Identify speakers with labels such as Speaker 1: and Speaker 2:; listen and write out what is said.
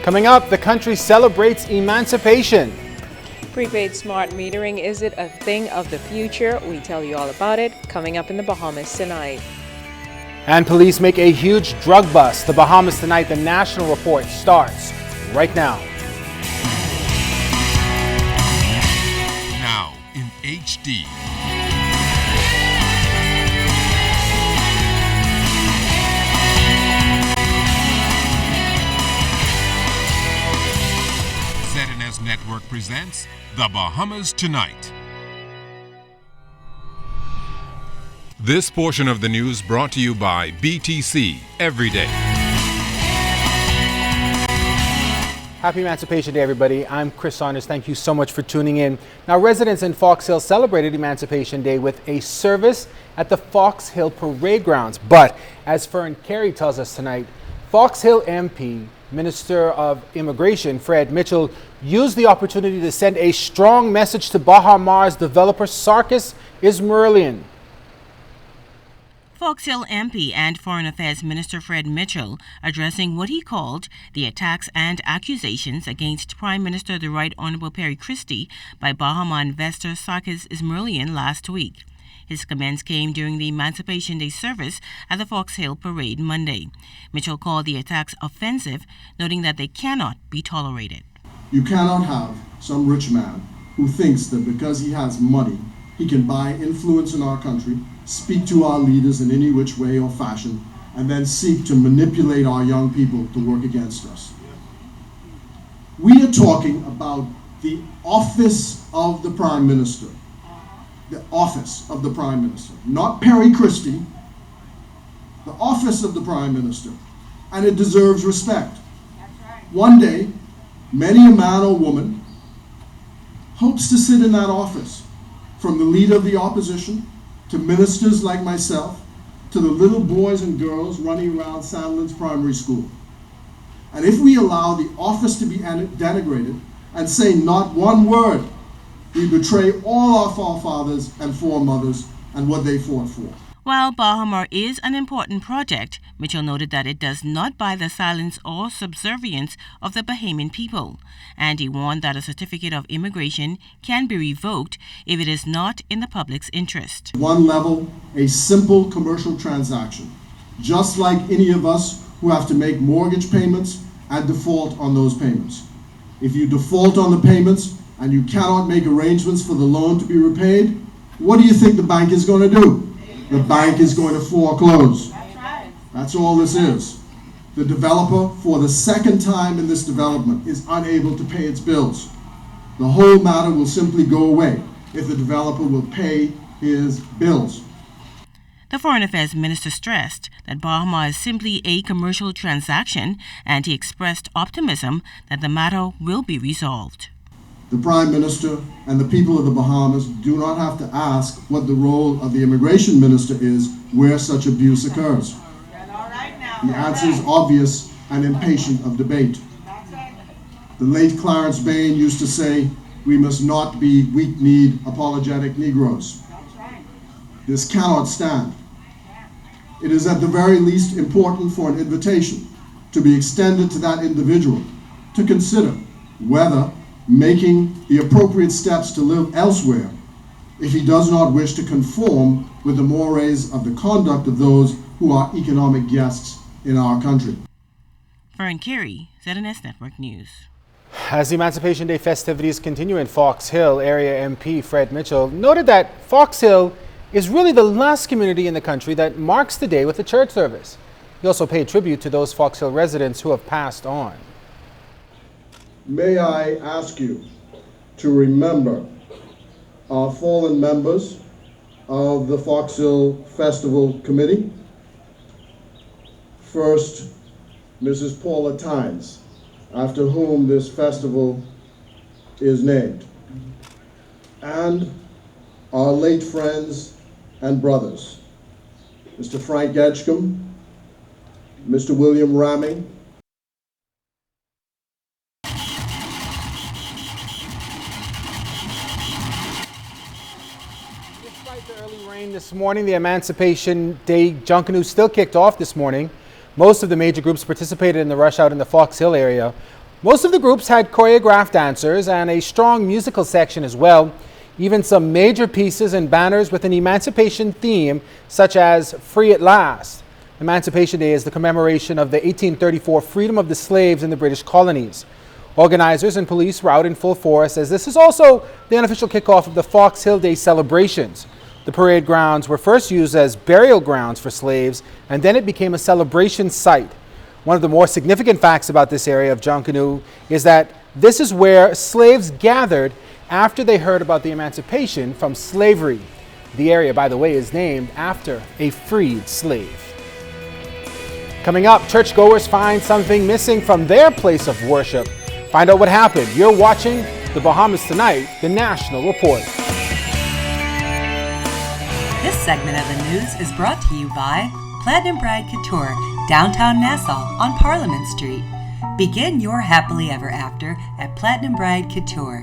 Speaker 1: Coming up, the country celebrates emancipation.
Speaker 2: Prepaid smart metering, is it a thing of the future? We tell you all about it coming up in the Bahamas tonight.
Speaker 1: And police make a huge drug bust. The Bahamas tonight, the national report starts right now.
Speaker 3: Now in HD. ZNS Network presents The Bahamas Tonight. This portion of the news brought to you by BTC Every Day.
Speaker 1: Happy Emancipation Day, everybody. I'm Chris Saunders. Thank you so much for tuning in. Now, residents in Fox Hill celebrated Emancipation Day with a service at the Fox Hill Parade Grounds. But as Fern Carey tells us tonight, Fox Hill MP, Minister of Immigration Fred Mitchell, used the opportunity to send a strong message to Baha Mar's developer Sarkis Ismailian.
Speaker 4: Fox Hill MP and Foreign Affairs Minister Fred Mitchell addressing what he called the attacks and accusations against Prime Minister the Right Honourable Perry Christie by Bahama investor Sarkis Ismailian last week. His comments came during the Emancipation Day service at the Fox Hill Parade Monday. Mitchell called the attacks offensive, noting that they cannot be tolerated.
Speaker 5: You cannot have some rich man who thinks that because he has money, he can buy influence in our country, speak to our leaders in any which way or fashion, and then seek to manipulate our young people to work against us. We are talking about the office of the Prime Minister. The office of the Prime Minister, not Perry Christie, the office of the Prime Minister, and it deserves respect. That's right. One day, many a man or woman hopes to sit in that office, from the leader of the opposition to ministers like myself to the little boys and girls running around Sandlands Primary School. And if we allow the office to be denigrated and say not one word, we betray all our forefathers and foremothers and what they fought for.
Speaker 4: While Bahama is an important project, Mitchell noted that it does not buy the silence or subservience of the Bahamian people, and he warned that a certificate of immigration can be revoked if it is not in the public's interest.
Speaker 5: One level, a simple commercial transaction, just like any of us who have to make mortgage payments and default on those payments. If you default on the payments and you cannot make arrangements for the loan to be repaid, what do you think the bank is going to do? The bank is going to foreclose. That's all this is. The developer, for the second time in this development, is unable to pay its bills. The whole matter will simply go away if the developer will pay his bills.
Speaker 4: The Foreign Affairs Minister stressed that Bahama is simply a commercial transaction, and he expressed optimism that the matter will be resolved.
Speaker 5: The Prime Minister and the people of the Bahamas do not have to ask what the role of the Immigration Minister is where such abuse occurs. The answer is obvious and impatient of debate. The late Clarence Bain used to say, we must not be weak-kneed, apologetic Negroes. This cannot stand. It is at the very least important for an invitation to be extended to that individual to consider whether making the appropriate steps to live elsewhere if he does not wish to conform with the mores of the conduct of those who are economic guests in our country.
Speaker 4: Fern Carey, ZNS Network News.
Speaker 1: As the Emancipation Day festivities continue in Fox Hill, area MP Fred Mitchell noted that Fox Hill is really the last community in the country that marks the day with a church service. He also paid tribute to those Fox Hill residents who have passed on.
Speaker 5: May I ask you to remember our fallen members of the Fox Hill Festival Committee. First, Mrs. Paula Tynes, after whom this festival is named, and our late friends and brothers, Mr. Frank Edgecombe, Mr. William Ramming,
Speaker 1: The early rain this morning, the Emancipation Day Junkanoo still kicked off this morning. Most of the major groups participated in the rush out in the Fox Hill area. Most of the groups had choreographed dancers and a strong musical section as well, even some major pieces and banners with an emancipation theme, such as Free at Last. Emancipation Day is the commemoration of the 1834 freedom of the slaves in the British colonies. Organizers and police were out in full force, as this is also the unofficial kickoff of the Fox Hill Day celebrations. The parade grounds were first used as burial grounds for slaves, and then it became a celebration site. One of the more significant facts about this area of Junkanoo is that this is where slaves gathered after they heard about the emancipation from slavery. The area, by the way, is named after a freed slave. Coming up, churchgoers find something missing from their place of worship. Find out what happened. You're watching The Bahamas Tonight, the National Report.
Speaker 6: This segment of the news is brought to you by Platinum Bride Couture, downtown Nassau on Parliament Street. Begin your happily ever after at Platinum Bride Couture.